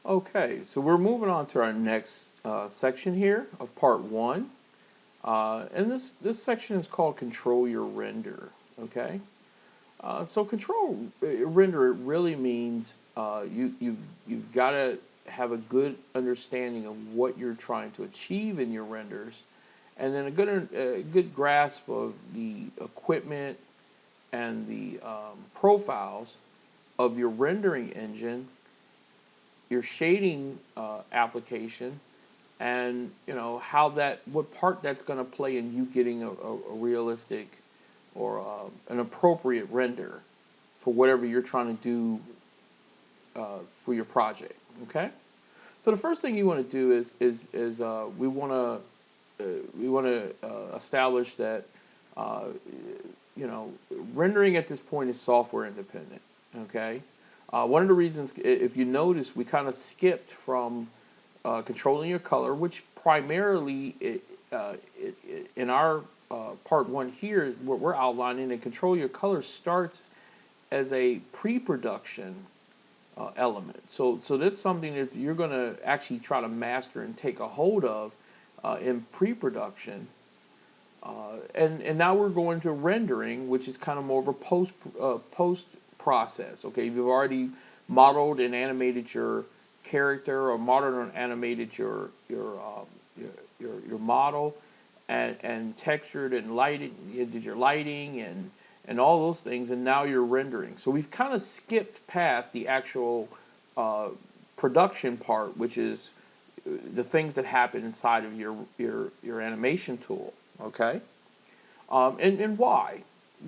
Okay, so we're moving on to our next section here of part one. And this section is called Control Your Render. Okay, so control render, it really means you've got to have a good understanding of what you're trying to achieve in your renders, and then a good grasp of the equipment and the profiles of your rendering engine, your shading application, and how what part that's going to play in you getting a realistic or an appropriate render for whatever you're trying to do for your project. Okay, so the first thing you want to do is we want to establish that uh, rendering at this point is software independent. Okay, one of the reasons, if you notice, we kind of skipped from controlling your color, which primarily in our part one here, what we're outlining, and control your color starts as a pre-production element. So that's something that you're going to actually try to master and take a hold of in pre-production. And now we're going to rendering, which is kind of more of a post process. Okay, you've already modeled and animated your character, or modeled and animated your model, and textured and lighted. You did your lighting and all those things, and now you're rendering. So we've kind of skipped past the actual uh, production part, which is the things that happen inside of your animation tool. Okay, and why?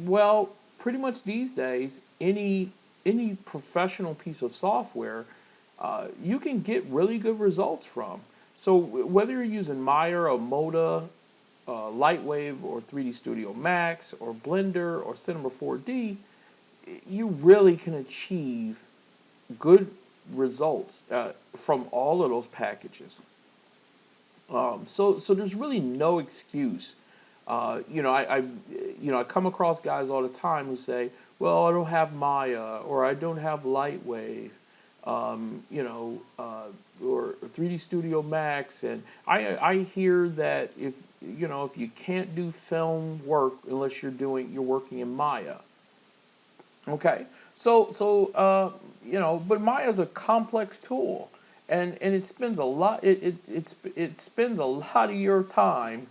Well, pretty much these days, any professional piece of software, you can get really good results from. So whether you're using Maya or Moda, Lightwave or 3D Studio Max or Blender or Cinema 4D, you really can achieve good results from all of those packages. So there's really no excuse. I come across guys all the time who say, "Well, I don't have Maya, or I don't have Lightwave, or 3D Studio Max," and I hear that if you can't do film work unless you're working in Maya. Okay, but Maya is a complex tool, and it spends a lot. It spends a lot of your time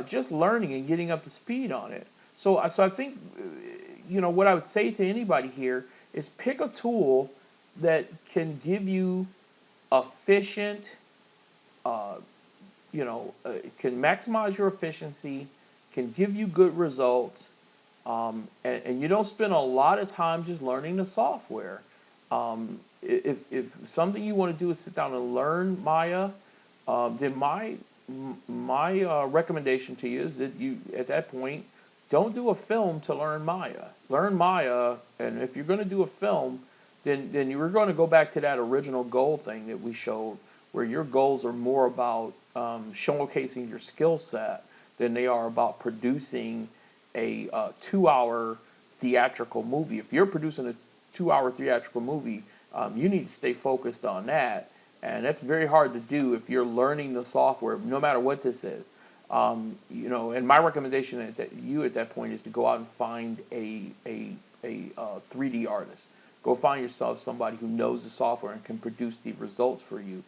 just learning and getting up to speed on it. So I think what I would say to anybody here is pick a tool that can give you efficient, uh, can maximize your efficiency, can give you good results, and you don't spend a lot of time just learning the software. If something you want to do is sit down and learn Maya, then my recommendation to you is that you, at that point, don't do a film to learn Maya. Learn Maya, and if you're going to do a film, then you're going to go back to that original goal thing that we showed, where your goals are more about showcasing your skill set than they are about producing a 2 hour theatrical movie. If you're producing a 2 hour theatrical movie, you need to stay focused on that. And that's very hard to do if you're learning the software, no matter what this is. And my recommendation at that point is to go out and find a 3D artist. Go find yourself somebody who knows the software and can produce the results for you.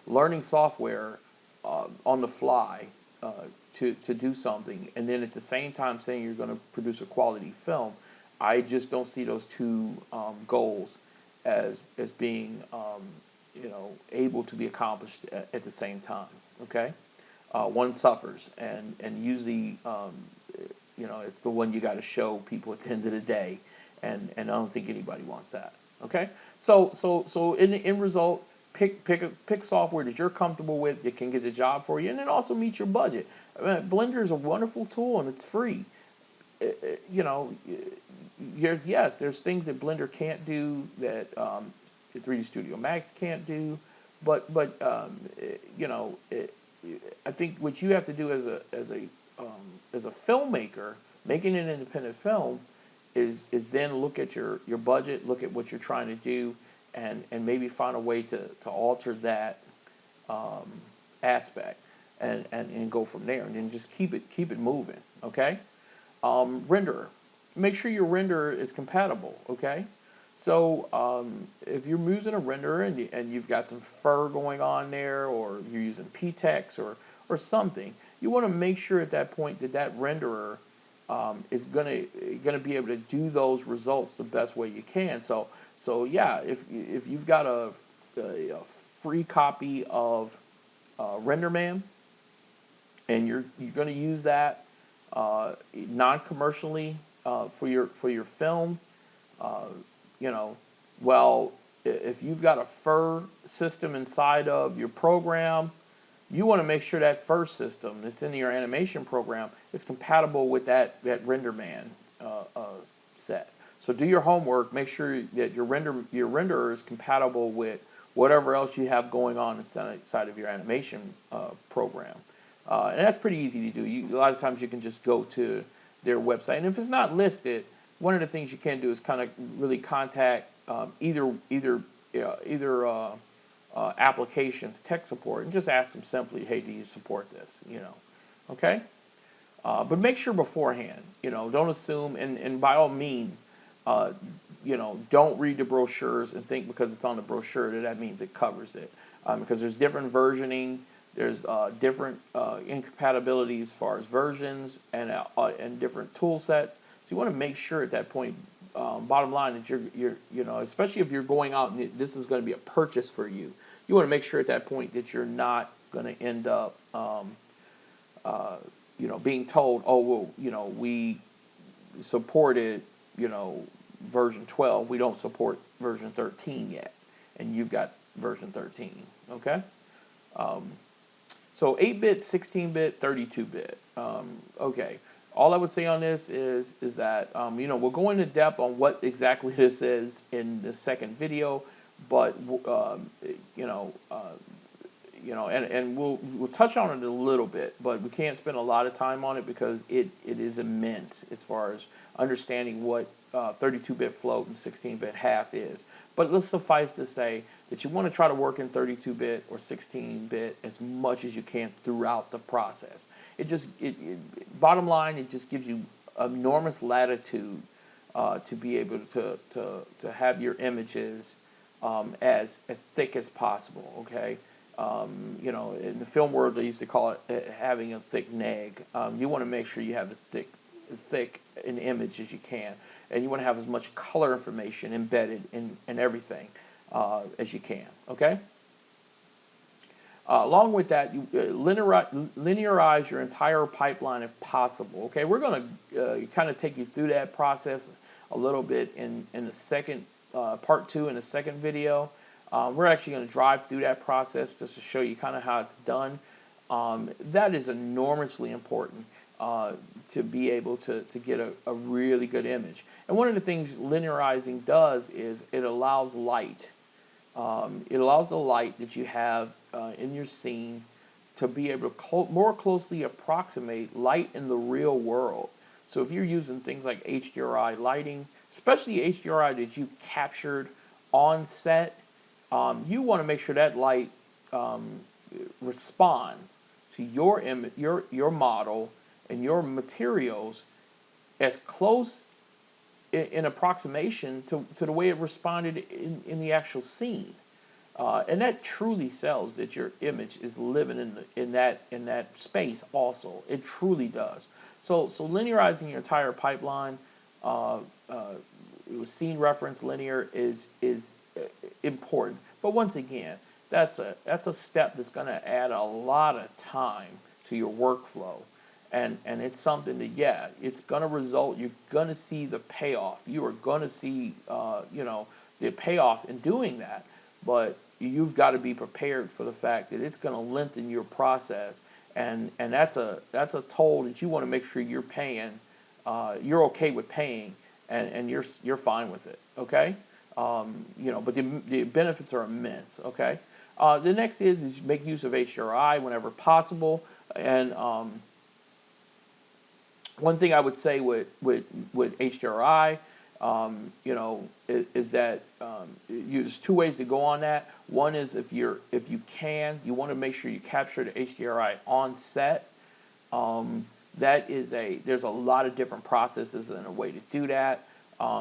Learning software on the fly uh, to do something, and then at the same time saying you're going to produce a quality film, I just don't see those two goals as being able to be accomplished at the same time. Okay, one suffers, and usually it's the one you got to show people at the end of the day, and I don't think anybody wants that. Okay, so in the end result, pick software that you're comfortable with, that can get the job for you, and it also meets your budget. I mean, Blender is a wonderful tool and it's free. Uh, You know, yes, there's things that Blender can't do that 3D Studio Max can't do, but I think what you have to do as a filmmaker making an independent film is then look at your budget, look at what you're trying to do, and maybe find a way to alter that um, aspect, and go from there, and then just keep it moving. Okay. Renderer. Make sure your renderer is compatible. Okay. So if you're using a renderer and you've got some fur going on there, or you're using Pt5 or something, you want to make sure at that point that that renderer is gonna be able to do those results the best way you can. So yeah, if you've got a free copy of RenderMan, and you're going to use that non-commercially for your film, uh, you know, well, if you've got a fur system inside of your program, you want to make sure that fur system that's in your animation program is compatible with that RenderMan set. So do your homework. Make sure that your renderer is compatible with whatever else you have going on inside of your animation program. And that's pretty easy to do. A lot of times you can just go to their website, and if it's not listed, one of the things you can do is kind of really contact either applications tech support, and just ask them simply, hey, do you support this? Okay. But make sure beforehand. Don't assume, and by all means, uh, don't read the brochures and think because it's on the brochure that means it covers it. Because there's different versioning, there's different incompatibilities as far as versions and different tool sets. So you want to make sure at that point, bottom line, that you're especially if you're going out and this is going to be a purchase for you, you want to make sure at that point that you're not going to end up being told, oh, well, we supported, version 12. We don't support version 13 yet, and you've got version 13. Okay. So 8-bit, 16-bit, 32-bit. Okay. All I would say on this is that we'll go into depth on what exactly this is in the second video, but and we'll touch on it a little bit, but we can't spend a lot of time on it because it is immense as far as understanding what 32-bit float and 16-bit half is. But let's suffice to say that you want to try to work in 32-bit or 16-bit as much as you can throughout the process. Bottom line, it just gives you enormous latitude to be able to have your images as thick as possible. Okay. In the film world, they used to call it having a thick neg. You want to make sure you have as thick an image as you can, and you want to have as much color information embedded in everything as you can. Okay. Along with that, you linearize your entire pipeline if possible. Okay, we're going to kind of take you through that process a little bit in the second part 2 in the second video. We're actually going to drive through that process just to show you kind of how it's done. That is enormously important to be able to get a really good image. And one of the things linearizing does is it allows light. It allows the light that you have in your scene to be able to more closely approximate light in the real world. So if you're using things like HDRI lighting, especially HDRI that you captured on set, you want to make sure that light responds to your image, your model, and your materials as close in approximation to the way it responded in the actual scene. And that truly sells that your image is living in that space also. It truly does. So linearizing your entire pipeline, scene reference linear is important. But once again, that's a step that's going to add a lot of time to your workflow. And it's something that, yeah, it's going to result, you're going to see the payoff. You are going to see, the payoff in doing that. But you've got to be prepared for the fact that it's going to lengthen your process. And that's a toll that you want to make sure you're paying, you're okay with paying, and you're fine with it, okay? But the benefits are immense, okay? The next is make use of HDRI whenever possible. And one thing I would say with HDRI you know, is that there's two ways to go on that. One is if you want to make sure you capture the HDRI on set. There's a lot of different processes and a way to do that.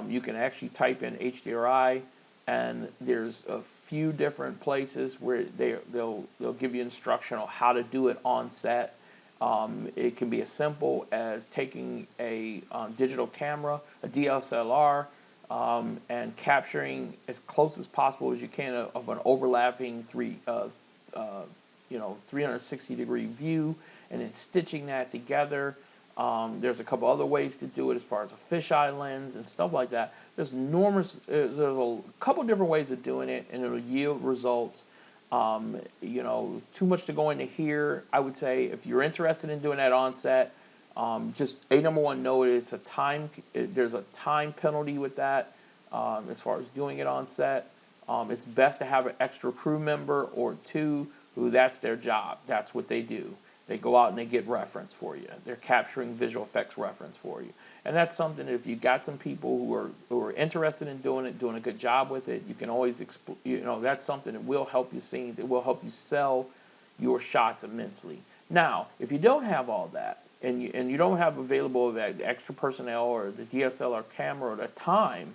You can actually type in HDRI, and there's a few different places where they'll give you instruction on how to do it on set. It can be as simple as taking a digital camera, a DSLR, and capturing as close as possible as you can of an overlapping 360-degree view, and then stitching that together. There's a couple other ways to do it as far as a fisheye lens and stuff like that. There's a couple different ways of doing it, and it'll yield results. Too much to go into here. I would say if you're interested in doing that on set, just number one, know there's a time penalty with that as far as doing it on set. It's best to have an extra crew member or two who that's their job. That's what they do. They go out and they get reference for you. They're capturing visual effects reference for you. And that's something that if you got some people who are interested in doing it, doing a good job with it, you can always, that's something that will help you scenes. It will help you sell your shots immensely. Now, if you don't have all that, and you don't have available that extra personnel or the DSLR camera or the time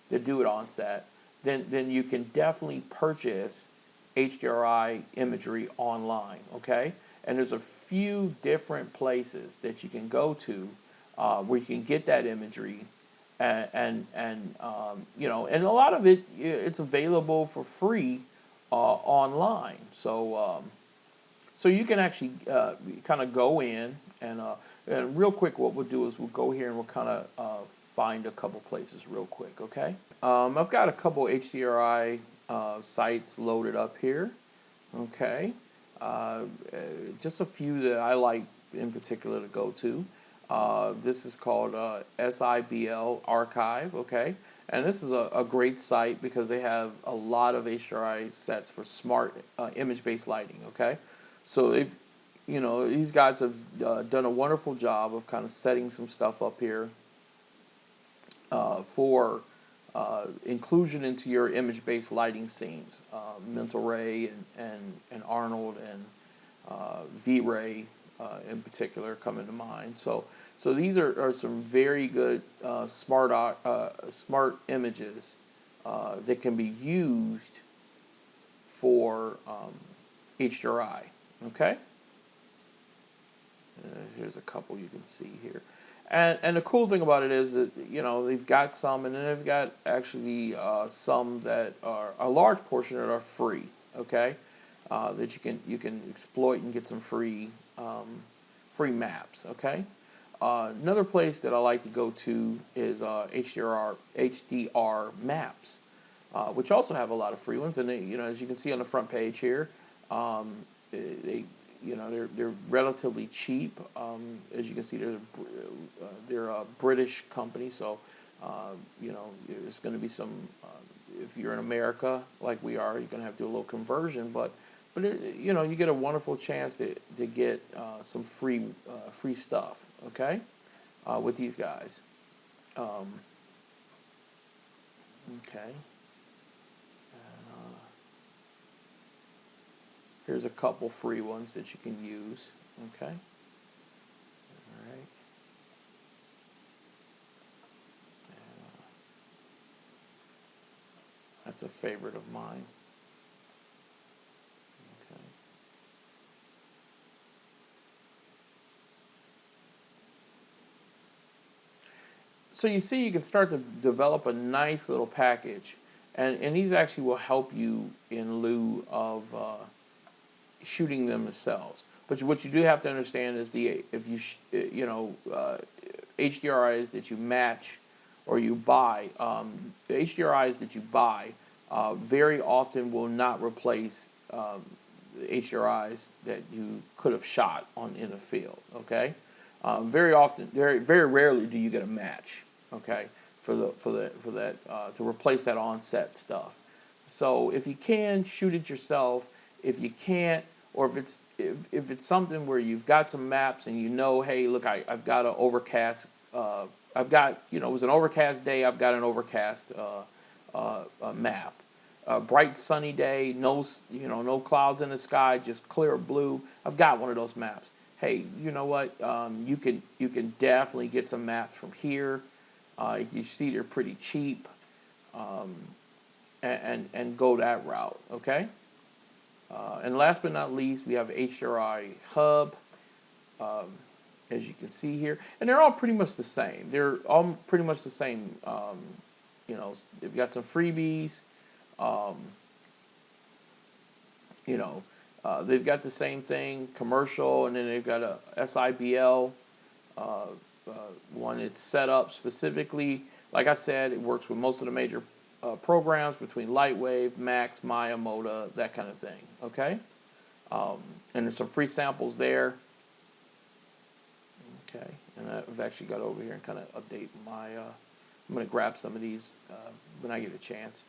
to do it on set, then you can definitely purchase HDRI imagery online, okay? And there's a few different places that you can go to where you can get that imagery, and a lot of it's available for free online. So you can actually kind of go in and real quick, what we'll do is we'll go here and we'll kind of find a couple places real quick, okay? I've got a couple HDRI sites loaded up here, okay? Just a few that I like in particular to go to. This is called SIBL Archive, okay? And this is a great site because they have a lot of HDRI sets for smart image-based lighting, okay? So these guys have done a wonderful job of kind of setting some stuff up here for inclusion into your image-based lighting scenes. Mental Ray and Arnold and V-Ray in particular come into mind. So these are some very good smart images that can be used for HDRI. Okay. Here's a couple you can see here. And the cool thing about it is that they've got some, and then they've got actually some that are a large portion that are free. Okay, that you can exploit and get some free maps. Okay, another place that I like to go to is HDR maps, which also have a lot of free ones. And they, as you can see on the front page here, they're relatively cheap. As you can see, they're a British company, so there's going to be some. If you're in America, like we are, you're going to have to do a little conversion, but you get a wonderful chance to get some free stuff. Okay, with these guys. Okay. Here's a couple free ones that you can use. Okay. All right. That's a favorite of mine. Okay. So you see, you can start to develop a nice little package, and these actually will help you in lieu of shooting them themselves. But what you do have to understand is HDRIs that you match or you buy, the HDRIs that you buy very often will not replace the HDRIs that you could have shot in the field. Okay, very often, very very rarely do you get a match. Okay, for that to replace that on-set stuff. So if you can, shoot it yourself. If you can't, or if it's something where you've got some maps and hey, look, I've got an overcast I've got, you know, it was an overcast day. I've got an overcast map. A bright sunny day, no, you know, no clouds in the sky, just clear blue. I've got one of those maps. Hey, you know what? You can definitely get some maps from here. You see they're pretty cheap, um, and go that route. Okay. And last but not least, we have HDRI Hub. Um, as you can see here, and they're all pretty much the same. They're all pretty much the same. You know, they've got some freebies. Um, you know, they've got the same thing, commercial, and then they've got a SIBL uh, one. It's set up specifically, like I said, it works with most of the major programs between Lightwave, Max, Maya, Moda, that kind of thing. Okay, and there's some free samples there. Okay, and I've actually got over here and kind of update my. I'm going to grab some of these when I get a chance.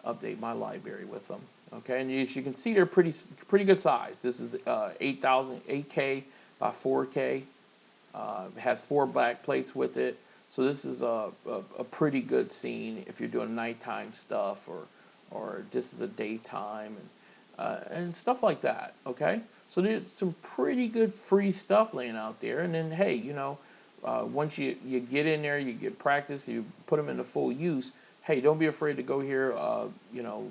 Update my library with them. Okay, and as you can see, they're pretty good size. This is 8K by 4K. It has 4 back plates with it, so this is a pretty good scene if you're doing nighttime stuff, or this is a daytime, and stuff like that. Okay, so there's some pretty good free stuff laying out there, and then hey, you know, once you get in there, you get practice, you put them into full use. Hey, don't be afraid to go here. You know,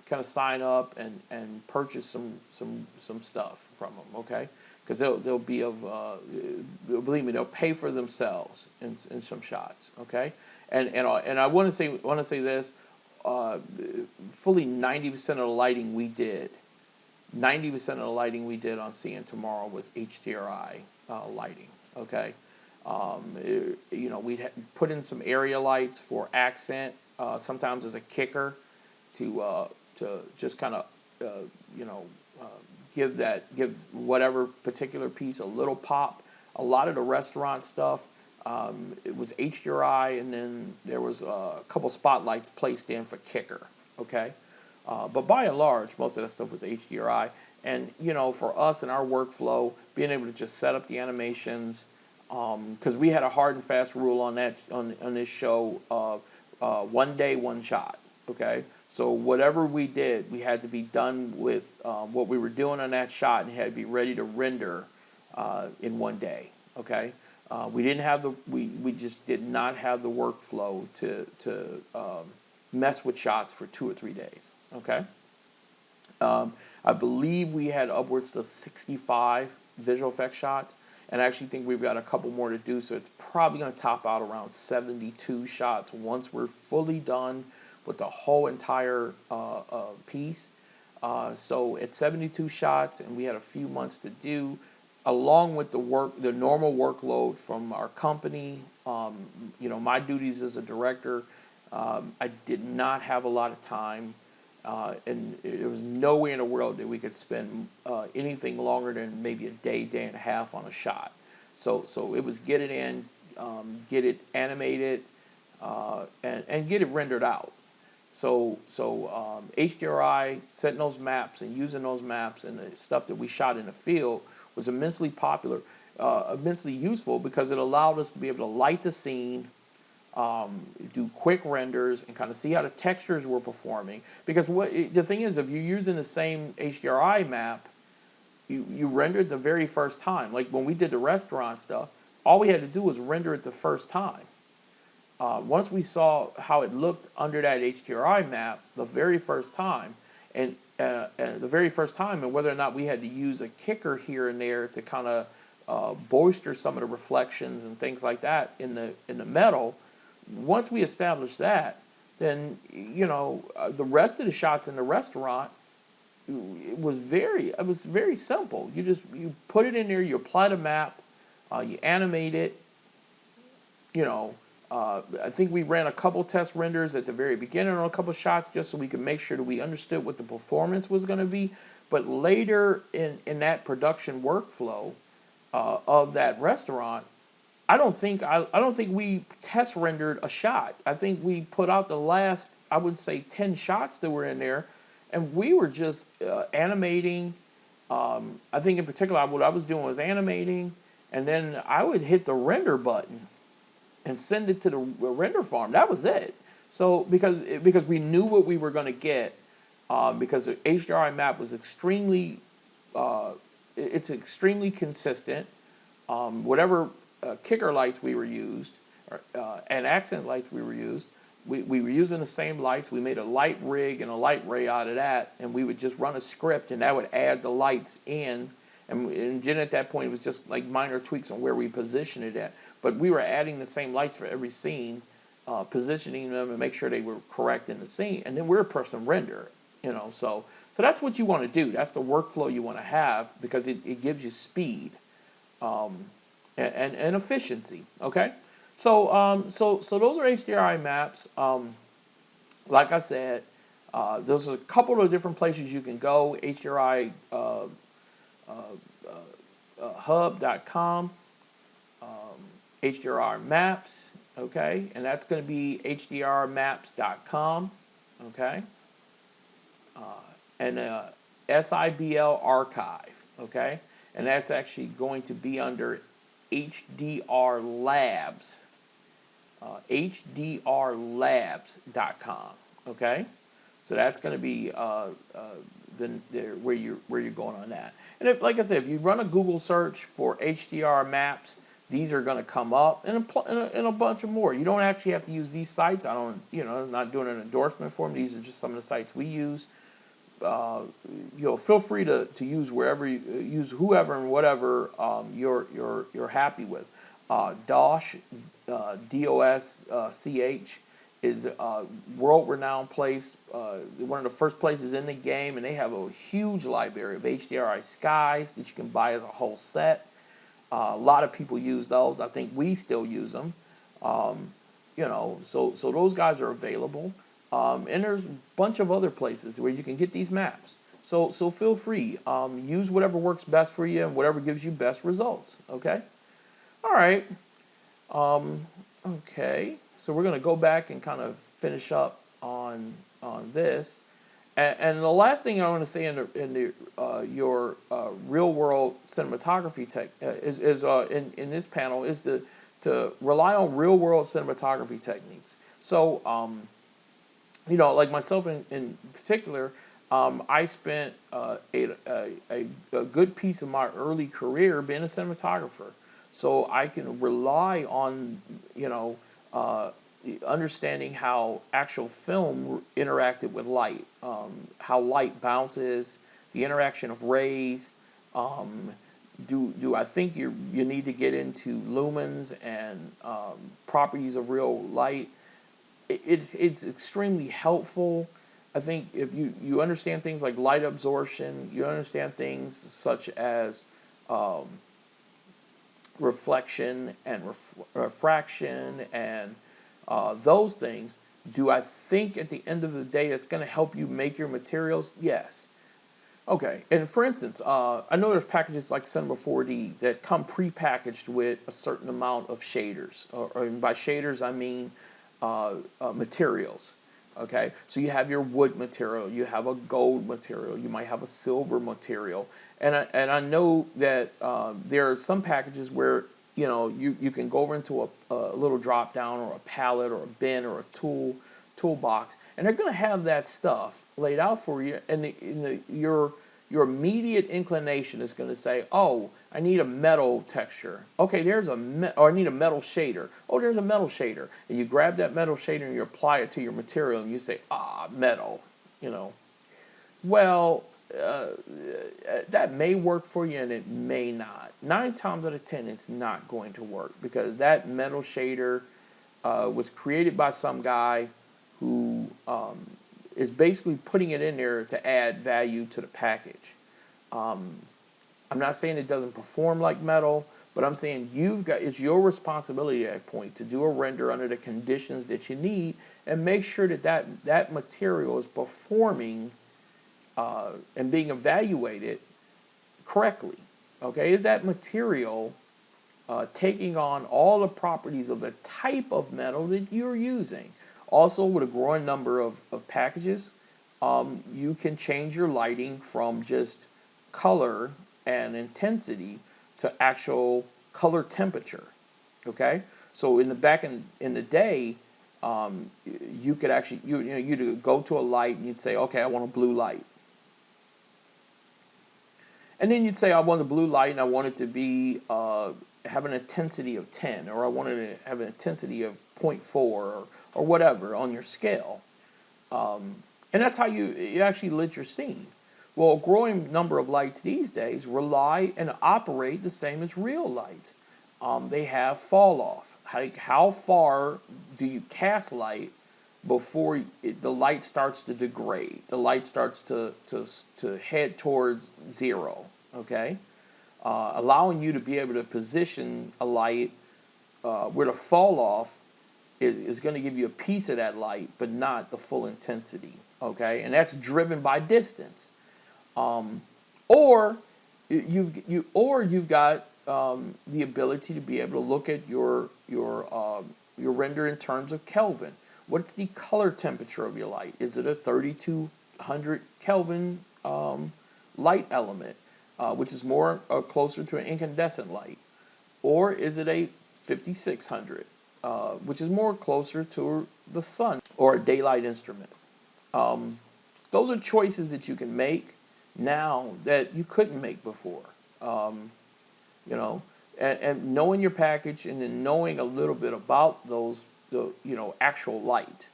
kind of sign up and purchase some stuff from them. Okay, because they'll be of believe me, they'll pay for themselves in some shots. Okay, and I want to say this. Fully 90% of the lighting we did, 90% of the lighting we did on Seeing Tomorrow was HDRI lighting. Okay, you know, we'd put in some area lights for accent, sometimes as a kicker to just kind of you know, give whatever particular piece a little pop. A lot of the restaurant stuff, it was HDRI, and then there was a couple spotlights placed in for kicker. Okay, but by and large, most of that stuff was HDRI. And you know, for us in our workflow, being able to just set up the animations, because we had a hard and fast rule on that on this show: 1 day, 1 shot. Okay, so whatever we did, we had to be done with what we were doing on that shot, and had to be ready to render in 1 day. Okay, we didn't have we just did not have the workflow to mess with shots for 2 or 3 days. Okay, I believe we had upwards to 65 visual effects shots, and I actually think we've got a couple more to do, so it's probably going to top out around 72 shots once we're fully done with the whole entire piece. So at 72 shots, and we had a few months to do, along with the normal workload from our company. You know, my duties as a director, I did not have a lot of time, and there was no way in the world that we could spend anything longer than maybe a day, day and a half on a shot. So it was get it in, get it animated, and get it rendered out. So HDRI, setting those maps and using those maps and the stuff that we shot in the field was immensely popular, immensely useful, because it allowed us to be able to light the scene, do quick renders, and kind of see how the textures were performing. Because the thing is, if you're using the same HDRI map, you rendered the very first time. Like when we did the restaurant stuff, all we had to do was render it the first time. Once we saw how it looked under that HDRI map the very first time, and whether or not we had to use a kicker here and there to kind of bolster some of the reflections and things like that in the metal. Once we established that, then you know, the rest of the shots in the restaurant, it was very simple. You put it in there, you apply the map, you animate it. You know, I think we ran a couple test renders at the very beginning on a couple shots just so we could make sure that we understood what the performance was going to be. But later in that production workflow of that restaurant, I don't think we test rendered a shot. I think we put out the last, I would say, 10 shots that were in there, and we were just animating. I think in particular what I was doing was animating, and then I would hit the render button, and send it to the render farm. That was it. So because we knew what we were going to get, because the HDRI map was extremely it's extremely consistent. Whatever kicker lights we were used, and accent lights we were used, we were using the same lights. We made a light rig and a light ray out of that, and we would just run a script, and that would add the lights in. And then at that point, it was just like minor tweaks on where we positioned it at. But we were adding the same lights for every scene, positioning them and make sure they were correct in the scene. And then we're pressing render, you know. So that's what you want to do. That's the workflow you want to have, because it gives you speed and efficiency. Okay. So those are HDRI maps. Like I said, there's a couple of different places you can go. HDRI hub.com, HDR maps, okay, and that's going to be hdrmaps.com, okay, and SIBL archive, okay, and that's actually going to be under HDR labs, hdrlabs.com, okay. So that's going to be where you're going on that. And if, like I said, if you run a Google search for HDR maps, these are going to come up, and a bunch of more. You don't actually have to use these sites. I don't, I'm not doing an endorsement for them. These are just some of the sites we use. Feel free to use wherever use whoever and whatever you're happy with. DOSH, DOSCH is a world-renowned place, one of the first places in the game, and they have a huge library of HDRI skies that you can buy as a whole set. A lot of people use those. I think we still use them. So those guys are available. And there's a bunch of other places where you can get these maps. So feel free. Use whatever works best for you and whatever gives you best results. Okay? All right. Okay. So we're going to go back and kind of finish up on this. And the last thing I want to say in your real world cinematography tech is in this panel is to rely on real world cinematography techniques. So like myself in particular, I spent a good piece of my early career being a cinematographer. So I can rely on understanding how actual film interacted with light, how light bounces, the interaction of rays. Do I think you need to get into lumens and properties of real light? It's extremely helpful. I think if you understand things like light absorption, you understand things such as reflection and refraction and those things. Do I think at the end of the day it's going to help you make your materials? Yes. Okay, and for instance, I know there's packages like Cinema 4D that come pre-packaged with a certain amount of shaders, or by shaders I mean materials. Okay, so you have your wood material, you have a gold material, you might have a silver material, and I know that there are some packages where you can go over into a little drop down or a palette or a bin or a toolbox, and they're going to have that stuff laid out for you, and your immediate inclination is going to say, oh, I need a metal texture. Okay, or I need a metal shader. Oh, there's a metal shader. And you grab that metal shader and you apply it to your material and you say, metal, Well, that may work for you and it may not. 9 times out of 10, it's not going to work because that metal shader was created by some guy who is basically putting it in there to add value to the package. I'm not saying it doesn't perform like metal, but I'm saying it's your responsibility at that point to do a render under the conditions that you need and make sure that material is performing and being evaluated correctly. Okay, is that material taking on all the properties of the type of metal that you're using? Also, with a growing number of packages, you can change your lighting from just color and intensity to actual color temperature. Okay, So in the in the day, you could actually you'd go to a light and you'd say, okay, I want a blue light, and then you'd say, I want a blue light and I want it to be have an intensity of 10, or I want it to have an intensity of 0.4, or whatever on your scale. And that's how you actually lit your scene. Well, a growing number of lights these days rely and operate the same as real lights. They have fall off. How far do you cast light before the light starts to degrade? The light starts to head towards zero. Okay, allowing you to be able to position a light where the fall off is going to give you a piece of that light, but not the full intensity. Okay, and that's driven by distance. Or you've got the ability to be able to look at your render in terms of Kelvin. What's the color temperature of your light? Is it a 3200 Kelvin light element, which is more closer to an incandescent light, or is it a 5600, which is more closer to the sun, or a daylight instrument? Those are choices that you can make now that you couldn't make before. You know, and knowing your package, and then knowing a little bit about the actual light,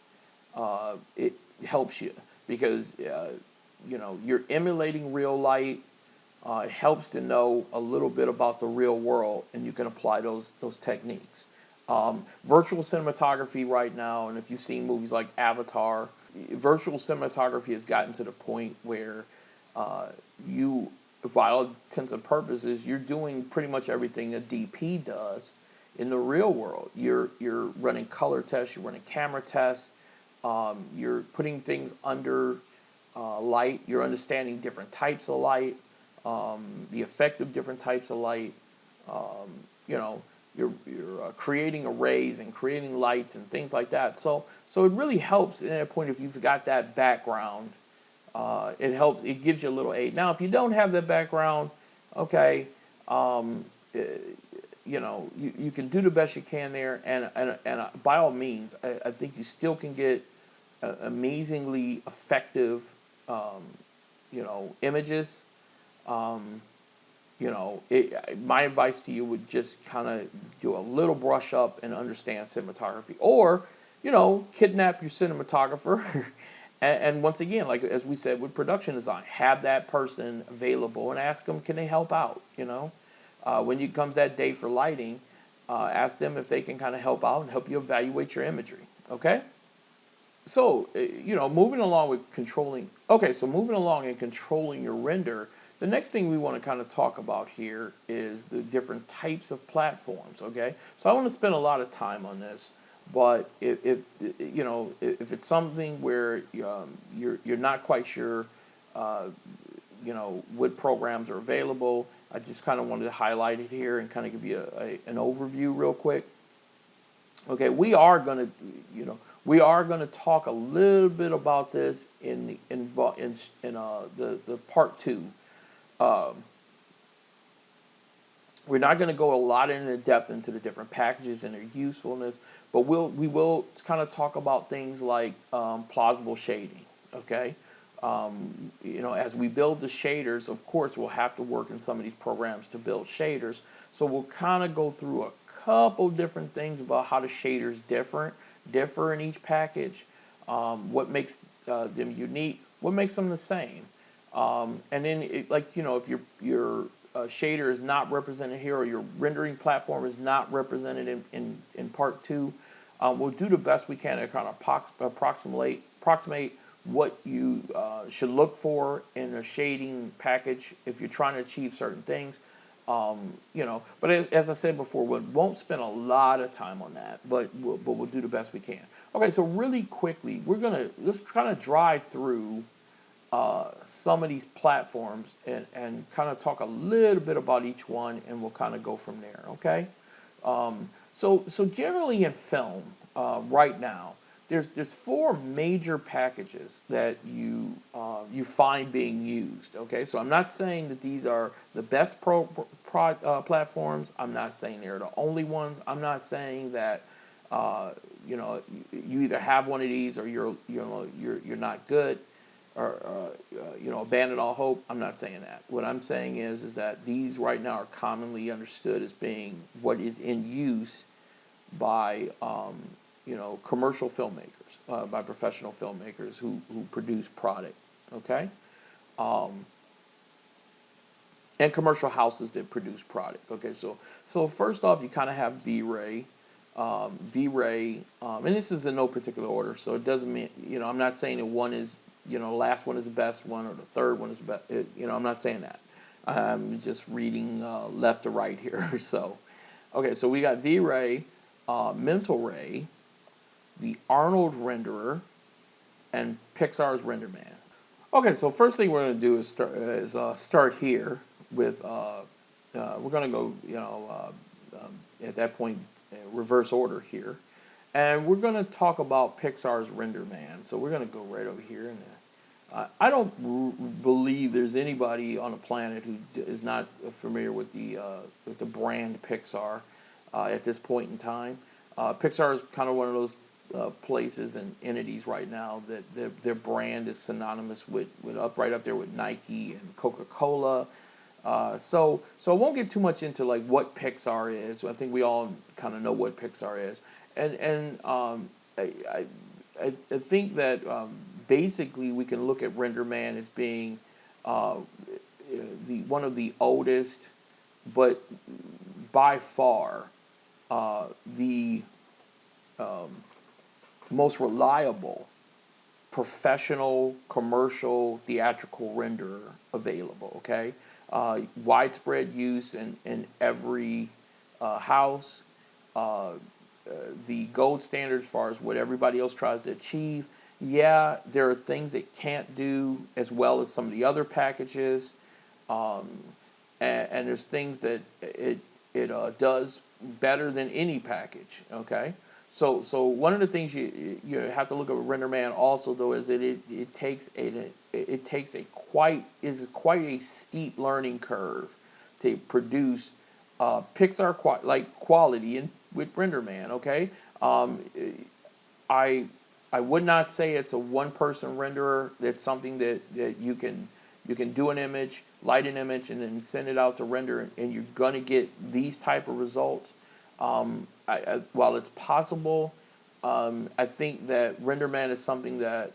it helps you, because you're emulating real light. It helps to know a little bit about the real world, and you can apply those techniques. Virtual cinematography right now, and if you've seen movies like Avatar, virtual cinematography has gotten to the point where you, by all intents and purposes, you're doing pretty much everything a DP does in the real world. You're running color tests, you're running camera tests, you're putting things under light, you're understanding different types of light, the effect of different types of light. You're creating arrays and creating lights and things like that. So it really helps at that point if you've got that background. It helps. It gives you a little aid. Now, if you don't have that background, okay, you can do the best you can there, and by all means, I think you still can get amazingly effective, images. My advice to you would just kind of do a little brush up and understand cinematography, or kidnap your cinematographer. And once again, like as we said with production design, have that person available and ask them, can they help out? When it comes that day for lighting, ask them if they can kind of help out and help you evaluate your imagery. Okay. So moving along with controlling. Okay, so moving along and controlling your render. The next thing we want to kind of talk about here is the different types of platforms. Okay, so I want to spend a lot of time on this. But if it's something where you're not quite sure, what programs are available, I just kind of wanted to highlight it here and kind of give you an overview real quick. Okay, we are going to talk a little bit about this in the part 2. We're not going to go a lot into depth into the different packages and their usefulness, but we will kind of talk about things like plausible shading. Okay, as we build the shaders, of course, we'll have to work in some of these programs to build shaders. So we'll kind of go through a couple different things about how the shaders differ in each package, what makes them unique, what makes them the same, and then if your shader is not represented here, or your rendering platform is not represented in part 2, we'll do the best we can to kind of approximate what you should look for in a shading package if you're trying to achieve certain things. But as I said before, we won't spend a lot of time on that, but we'll do the best we can. Okay, so really quickly, let's kind of drive through some of these platforms and kind of talk a little bit about each one, and we'll kind of go from there. Okay, so generally in film right now, there's four major packages that you find being used. Okay, so I'm not saying that these are the best platforms. I'm not saying they're the only ones. I'm not saying that you know, you either have one of these or you're not good, or you know, abandon all hope. I'm not saying that. What I'm saying is that these right now are commonly understood as being what is in use by you know, commercial filmmakers, by professional filmmakers who produce product, okay, and commercial houses that produce product. Okay, so first off, you kind of have V-Ray. V-Ray, and this is in no particular order, so it doesn't mean, you know, I'm not saying that one is, you know, the last one is the best one or the third one is the best. You know, I'm not saying that. I'm just reading left to right here. So, okay, so we got V-Ray, Mental Ray, the Arnold renderer, and Pixar's RenderMan. Okay, so first thing we're going to do is start here with we're going to go, you know, at that point, reverse order here, and we're going to talk about Pixar's RenderMan. So we're going to go right over here, and I don't believe there's anybody on the planet who is not familiar with the brand Pixar at this point in time. Pixar is kind of one of those places and entities right now that their brand is synonymous with right up there with Nike and Coca-Cola. So I won't get too much into like what Pixar is. I think we all kind of know what Pixar is, and I think that basically we can look at RenderMan as being the one of the oldest, but by far the most reliable professional commercial theatrical renderer available. Okay, widespread use in every house. The gold standard as far as what everybody else tries to achieve. Yeah, there are things it can't do as well as some of the other packages, and there's things that it does better than any package. Okay, so one of the things you have to look at with RenderMan also though is that it takes quite a steep learning curve to produce Pixar quality with RenderMan. Okay, I would not say it's a one-person renderer. That's something that you can do an image, light an image, and then send it out to render, and you're gonna get these type of results. While it's possible, I think that RenderMan is something that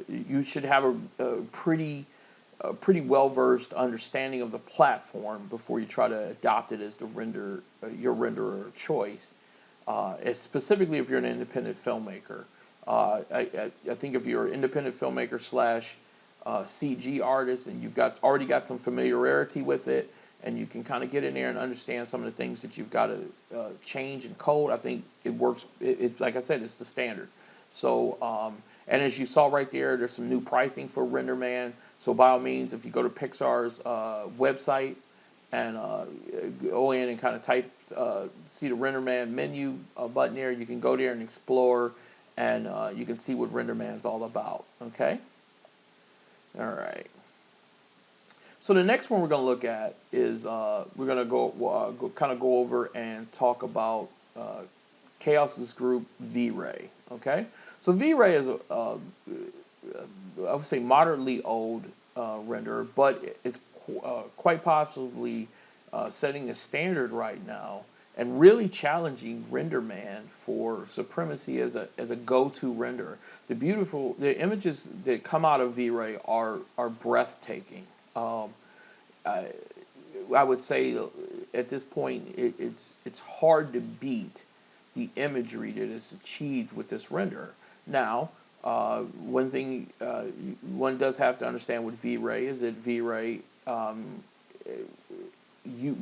you should have a pretty well-versed understanding of the platform before you try to adopt it as your renderer of choice. Specifically, if you're an independent filmmaker, I think if you're an independent filmmaker slash CG artist and you've already got some familiarity with it, and you can kind of get in there and understand some of the things that you've got to change in code, I think it works. Like I said, it's the standard. So, and as you saw right there, there's some new pricing for RenderMan. So by all means, if you go to Pixar's website and go in and kind of type, see the RenderMan menu button there, you can go there and explore, and you can see what RenderMan's all about. Okay? All right. So the next one we're going to look at is we're going to go over and talk about Chaos's group V-Ray. Okay, so V-Ray is I would say moderately old renderer, but it's quite possibly setting a standard right now and really challenging RenderMan for supremacy as a go-to renderer. The images that come out of V-Ray are breathtaking. I would say at this point it's hard to beat the imagery that is achieved with this renderer. Now, one thing one does have to understand with V-Ray is that V-Ray,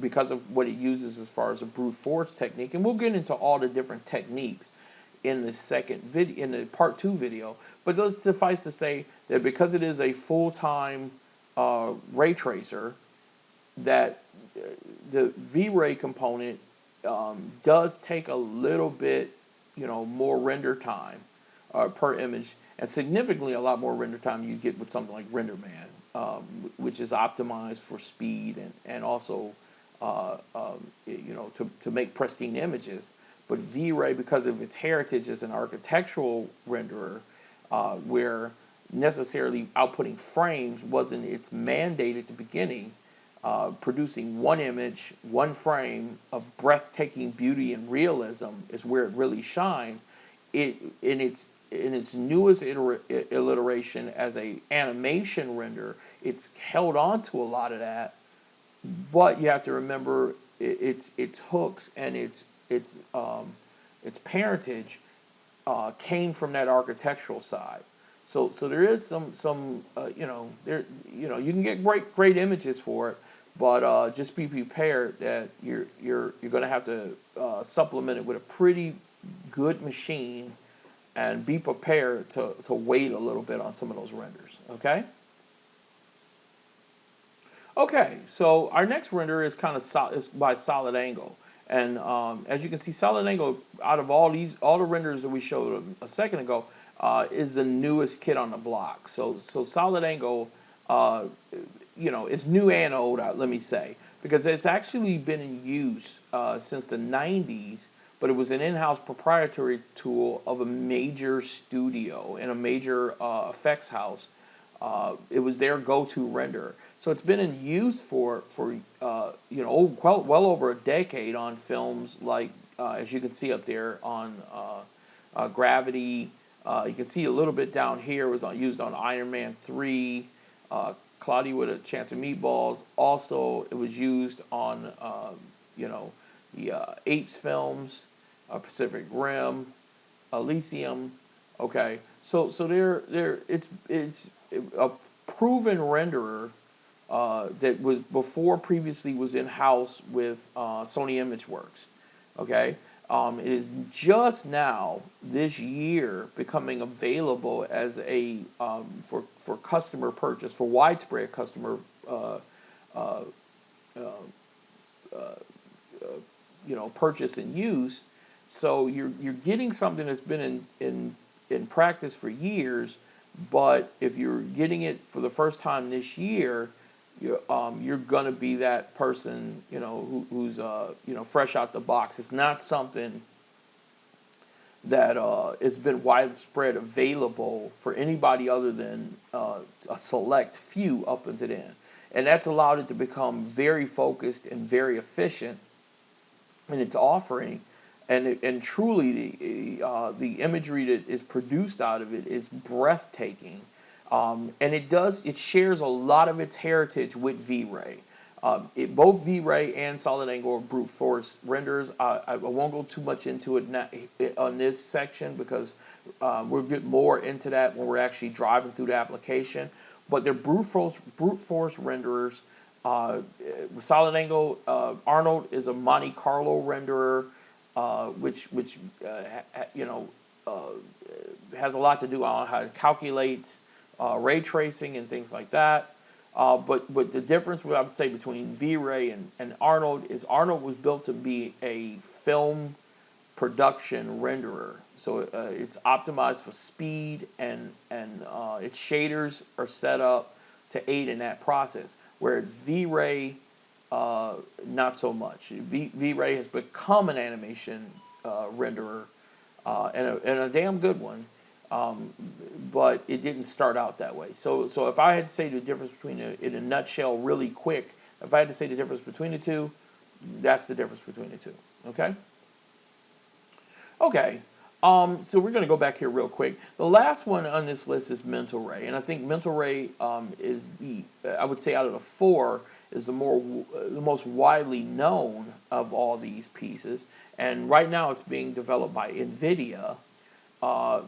because of what it uses as far as a brute force technique, and we'll get into all the different techniques in the second video, in the part 2 video, but those suffice to say that because it is a full-time ray tracer, that the V-Ray component does take a little bit more render time per image, and significantly a lot more render time you get with something like RenderMan, which is optimized for speed and also to make pristine images. But V-Ray, because of its heritage as an architectural renderer, where necessarily outputting frames wasn't its mandate at the beginning, producing one image, one frame of breathtaking beauty and realism is where it really shines. In its newest iteration as a animation render, it's held on to a lot of that, but you have to remember its hooks and its parentage came from that architectural side. So there is some you can get great images for it, but just be prepared that you're going to have to supplement it with a pretty good machine, and be prepared to wait a little bit on some of those renders. Okay. Okay, so our next render is is by Solid Angle, and as you can see, Solid Angle, out of all the renders that we showed a second ago, is the newest kid on the block. So Solid Angle, is new and old, let me say, because it's actually been in use since the 90s, but it was an in-house proprietary tool of a major studio and a major effects house. It was their go-to renderer. So it's been in use for well over a decade on films like, as you can see up there on Gravity. You can see a little bit down here. It was used on Iron Man 3, Cloudy with a Chance of Meatballs. Also, it was used on the Apes films, Pacific Rim, Elysium. Okay, so it's a proven renderer that was previously was in house with Sony ImageWorks. Okay, it is just now this year becoming available as a for customer purchase, for widespread customer purchase and use. So you're getting something that's been in practice for years, but if you're getting it for the first time this year, you're gonna be that person who's fresh out the box. It's not something that has been widespread available for anybody other than a select few up until then, and that's allowed it to become very focused and very efficient in its offering. And truly, the imagery that is produced out of it is breathtaking, and it shares a lot of its heritage with V-Ray. Both V-Ray and Solid Angle are brute force renders. I won't go too much into it on this section, because we'll get more into that when we're actually driving through the application. But they're brute force renderers. Solid Angle, Arnold is a Monte Carlo renderer. Which has a lot to do on how it calculates ray tracing and things like that. But the difference, I would say, between V-Ray and Arnold is Arnold was built to be a film production renderer. So it's optimized for speed, and its shaders are set up to aid in that process. Whereas V-Ray, not so much. V-Ray has become an animation renderer, and a damn good one, but it didn't start out that way. So if I had to say the difference between in a nutshell really quick, if I had to say the difference between the two, that's the difference between the two. Okay? Okay. So we're going to go back here real quick. The last one on this list is Mental Ray, and I think Mental Ray is I would say out of the four, is the most widely known of all these pieces, and right now it's being developed by NVIDIA.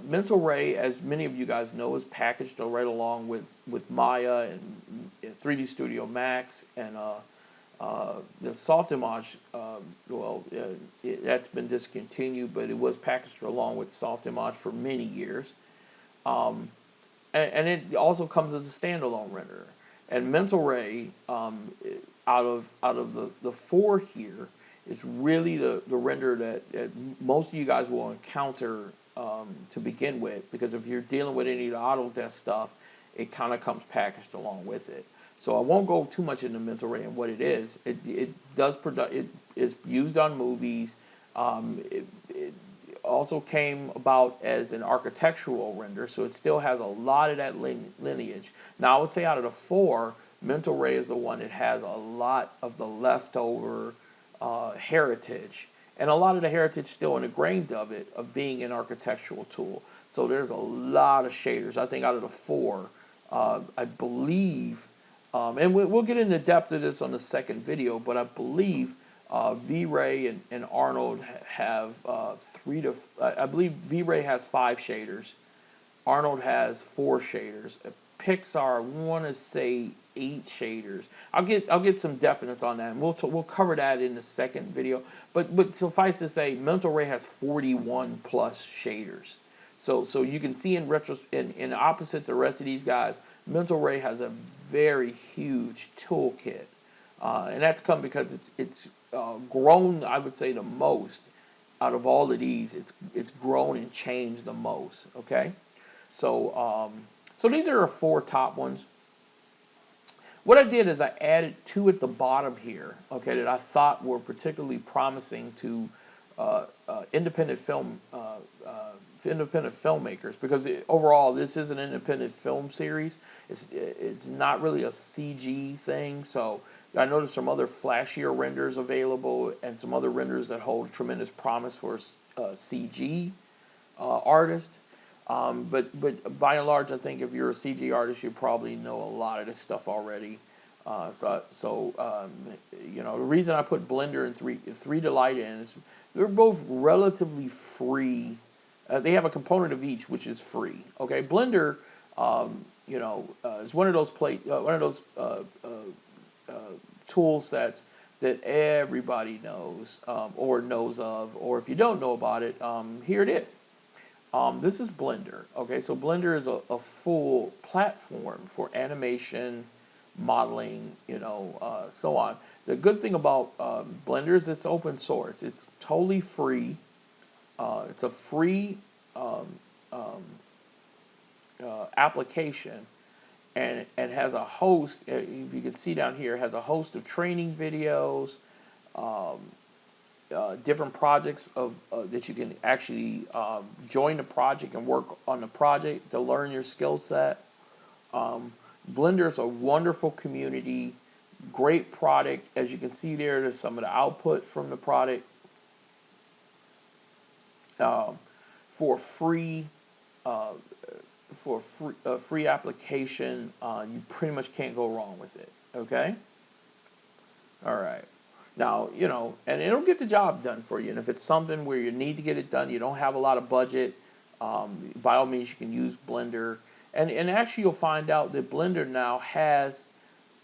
Mental Ray, as many of you guys know, is packaged right along with Maya and 3D Studio Max, and the Softimage, that's been discontinued, but it was packaged along with Softimage for many years. And it also comes as a standalone renderer. And Mental Ray, out of the four here, It's really the render that most of you guys will encounter to begin with, because if you're dealing with any of the Autodesk stuff, it kind of comes packaged along with it. So I won't go too much into mental ray and what it is. It does it is used on movies. It also came about as an architectural render, so it still has a lot of that lineage. Now I would say out of the four, mental ray is the one that has a lot of the leftover heritage, and a lot of the heritage still ingrained of it, of being an architectural tool. So there's a lot of shaders. I think out of the four, I believe, and we'll get into depth of this on the second video, but I believe V-Ray and Arnold have I believe V-Ray has 5 shaders. Arnold has 4 shaders. Pixar, I want to say 8 shaders. I'll get some definites on that, and we'll cover that in the second video. But suffice to say, Mental Ray has 41 plus shaders. So you can see in opposite the rest of these guys, Mental Ray has a very huge toolkit, and that's come because it's grown, I would say, the most out of all of these. It's grown and changed the most. Okay, so so these are the 4 top ones. What I did is I added 2 at the bottom here, okay, that I thought were particularly promising to independent filmmakers, because overall this is an independent film series. It's not really a CG thing, so I noticed some other flashier renders available and some other renders that hold tremendous promise for CG artist. But by and large, I think if you're a CG artist, you probably know a lot of this stuff already. You know, the reason I put Blender and 3Delight in is they're both relatively free. They have a component of each, which is free. Okay, Blender, you know, is one of those tool sets that everybody knows, or knows of, or if you don't know about it, here it is. This is Blender. Okay, so Blender is a full platform for animation, modeling, you know, so on. The good thing about Blender is it's open source. It's totally free. It's a free application, and has a host. If you can see down here, it has a host of training videos, different projects that you can actually join the project and work on the project to learn your skill set. Blender is a wonderful community, great product. As you can see there's some of the output from the product. For free free application, you pretty much can't go wrong with it. Okay. All right. Now, you know, and it'll get the job done for you. And if it's something where you need to get it done, you don't have a lot of budget, by all means, you can use Blender. And actually, you'll find out that Blender now has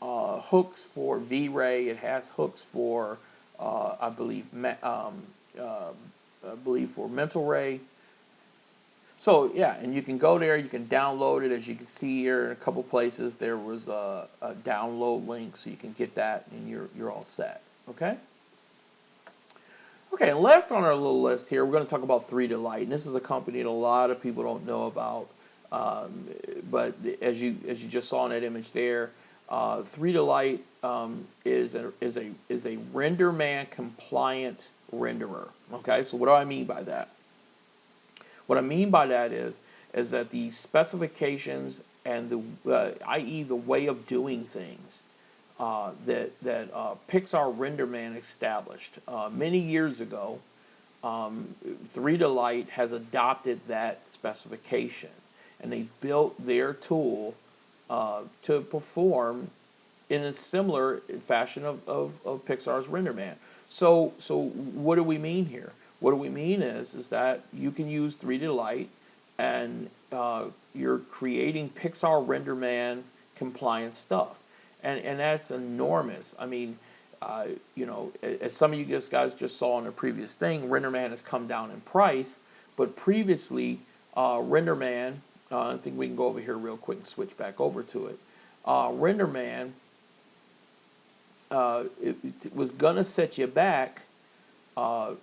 hooks for V-Ray. It has hooks for, I believe for Mental Ray. So yeah, and you can go there, you can download it. As you can see here, in a couple places there was a download link, so you can get that, and you're all set. Okay. Okay, and last on our little list here, we're going to talk about 3Delight, and this is a company that a lot of people don't know about. But as you just saw in that image there, 3Delight is a RenderMan compliant renderer. Okay, so what do I mean by that? What I mean by that is that the specifications and i.e. the way of doing things that Pixar RenderMan established many years ago, 3Delight has adopted that specification, and they've built their tool to perform in a similar fashion of Pixar's RenderMan. So what do we mean here? What do we mean is that you can use 3Delight, and you're creating Pixar RenderMan compliant stuff, and that's enormous. I mean, you know, as some of you guys just saw in the previous thing, RenderMan has come down in price, but previously RenderMan, I think we can go over here real quick and switch back over to it. RenderMan, it was gonna set you back a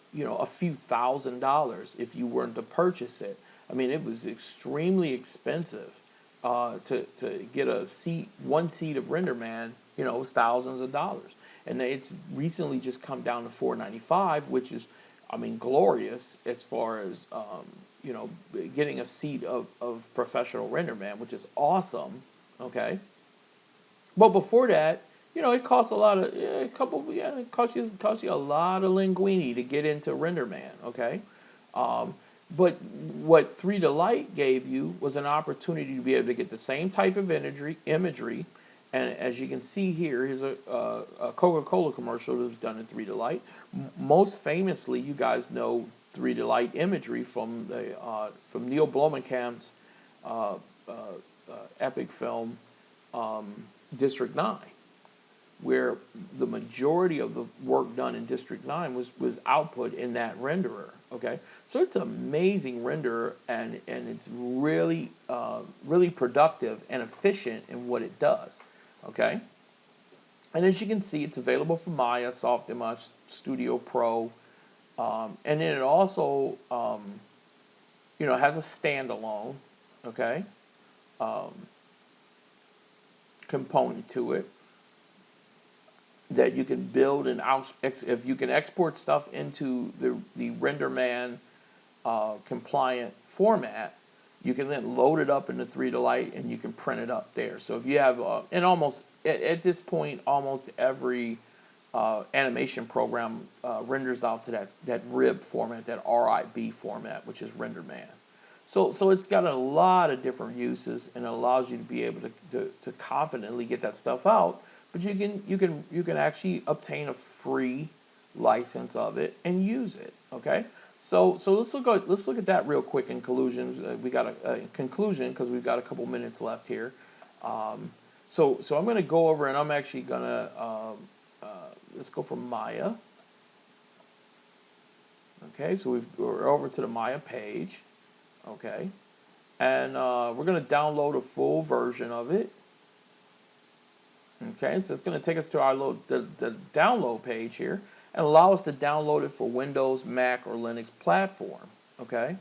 few $1,000s if you weren't to purchase it. I mean, it was extremely expensive to get one seat of RenderMan. It was thousands of dollars, and it's recently just come down to $4.95, which is, I mean, glorious as far as getting a seat of professional RenderMan, which is awesome. Okay, but before that, it costs a lot of it costs you a lot of linguini to get into RenderMan. Okay, um, but what 3 to Light gave you was an opportunity to be able to get the same type of imagery, and as you can see here, here's a Coca-Cola commercial that was done in 3 to Light. Most famously, you guys know 3 to Light imagery from Neil Blomkamp's uh, uh, epic film District 9, where the majority of the work done in District 9 was output in that renderer. Okay, so it's an amazing renderer, and it's really really productive and efficient in what it does. Okay, and as you can see, it's available for Maya, Softimage, Studio Pro, and then it also has a standalone, okay, um, component to it that you can build and if you can export stuff into the RenderMan compliant format, you can then load it up into 3 to Light and you can print it up there. So if you have and almost at this point, almost every animation program renders out to that RIB format, that RIB format, which is RenderMan. So it's got a lot of different uses, and it allows you to be able to confidently get that stuff out. But you can actually obtain a free license of it and use it. Okay. So let's look at that real quick in conclusion. We got a conclusion because we've got a couple minutes left here. So I'm going to go over, and I'm actually going to let's go from Maya. Okay, so we're over to the Maya page. Okay, and we're going to download a full version of it. Okay, so it's going to take us to our the download page here and allow us to download it for Windows, Mac, or Linux platform. Okay.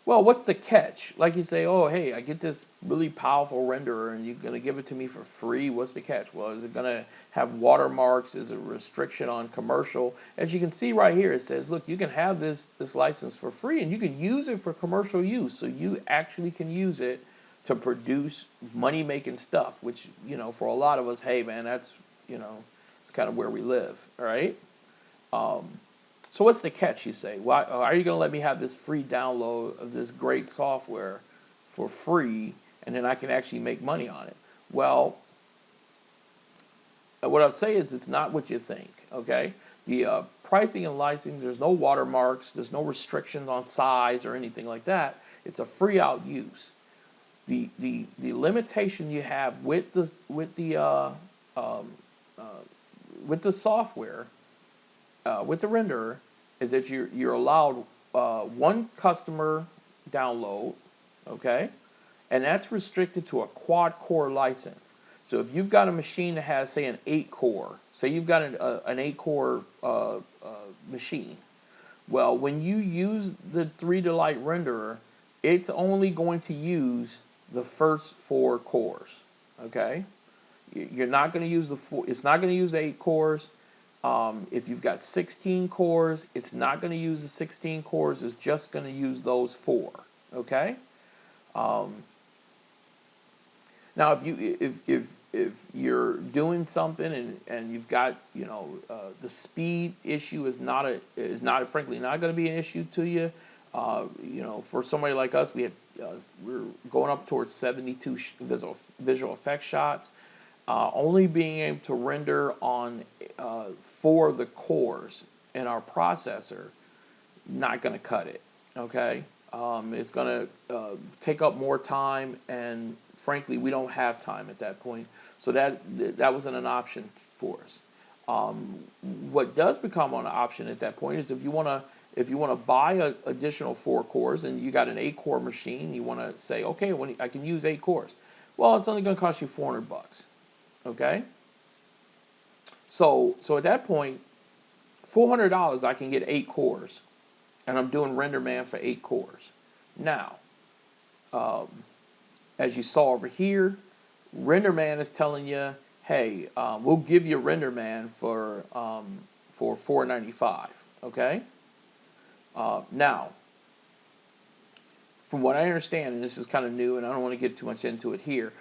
Well, what's the catch? Like you say, oh, hey, I get this really powerful renderer and you're going to give it to me for free. What's the catch? Well, is it going to have watermarks? Is it a restriction on commercial? As you can see right here, it says, look, you can have this license for free and you can use it for commercial use. So you actually can use it to produce money-making stuff, which, for a lot of us, hey, man, that's, it's kind of where we live, all right? So what's the catch, you say? Why are you going to let me have this free download of this great software for free, and then I can actually make money on it? Well, what I'd say is it's not what you think, okay? The pricing and licensing, there's no watermarks, there's no restrictions on size or anything like that. It's a free out use. The limitation you have with the software, with the renderer, is that you're allowed one customer download, okay, and that's restricted to a quad core license. So if you've got a machine that has, say, an 8-core, say you've got an 8-core machine, well, when you use the 3 to Light renderer, it's only going to use the first 4 cores, okay? You're not going to use it's not going to use the 8 cores. If you've got 16 cores, it's not going to use the 16 cores. It's just going to use those 4. Okay. Now, if you're doing something and you've got the speed issue is not frankly not going to be an issue to you. For somebody like us, we're going up towards 72 visual effects shots. Only being able to render on 4 of the cores in our processor, not going to cut it. Okay, it's going to take up more time, and frankly, we don't have time at that point. So that wasn't an option for us. What does become an option at that point is if you want to buy an additional 4 cores and you got an 8-core machine, you want to say, okay, I can use 8 cores. Well, it's only going to cost you $400. Okay, so at that point, $400, I can get 8 cores, and I'm doing RenderMan for 8 cores. Now, um, as you saw over here, RenderMan is telling you, hey, we'll give you RenderMan for $495. Okay. Now, from what I understand, and this is kind of new, and I don't want to get too much into it here,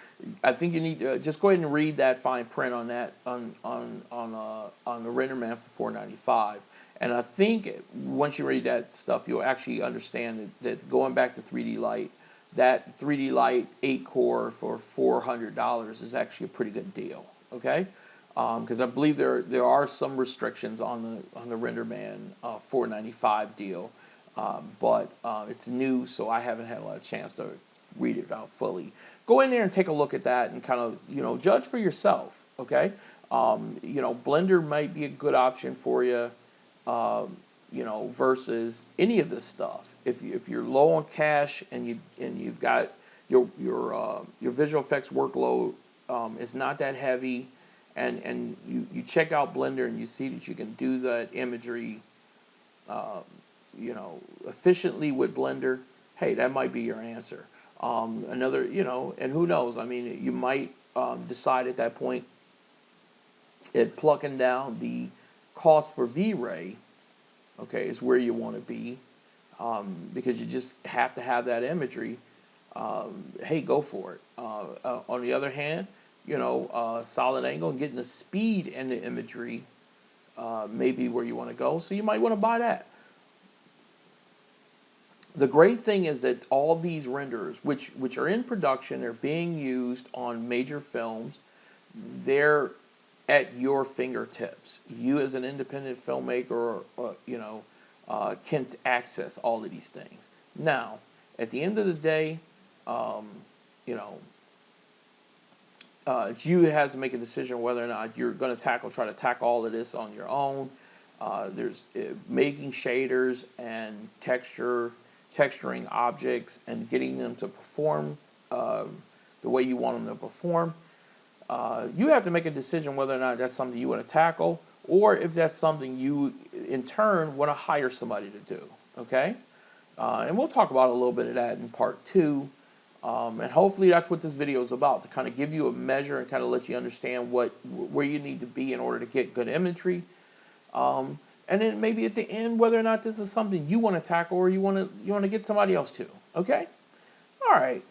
I think you need to just go ahead and read that fine print on that on the RenderMan for $495. And I think once you read that stuff, you'll actually understand that going back to 3D Light, that 3D Light 8 core for $400 is actually a pretty good deal. Okay, because I believe there are some restrictions on the RenderMan $495 deal. But it's new, so I haven't had a lot of chance to read it out fully. Go in there and take a look at that and kind of, judge for yourself, okay? Blender might be a good option for you, versus any of this stuff. If you're low on cash and you've got your visual effects workload is not that heavy, and you check out Blender and you see that you can do that imagery efficiently with Blender, hey, that might be your answer. Another, and who knows? I mean, you might decide at that point that plucking down the cost for V-Ray, okay, is where you want to be, because you just have to have that imagery. Hey, go for it. On the other hand, solid angle and getting the speed and the imagery may be where you want to go. So you might want to buy that. The great thing is that all these renderers, which are in production, they're being used on major films, they're at your fingertips. You as an independent filmmaker, can access all of these things. Now, at the end of the day, it's you that has to make a decision whether or not you're going to try to tackle all of this on your own. There's making shaders and texturing objects and getting them to perform the way you want them to perform. You have to make a decision whether or not that's something you want to tackle, or if that's something you, in turn, want to hire somebody to do. Okay? And we'll talk about a little bit of that in part 2. And hopefully that's what this video is about, to kind of give you a measure and kind of let you understand where you need to be in order to get good imagery. And then maybe at the end, whether or not this is something you want to tackle or you want to get somebody else to. Okay? All right.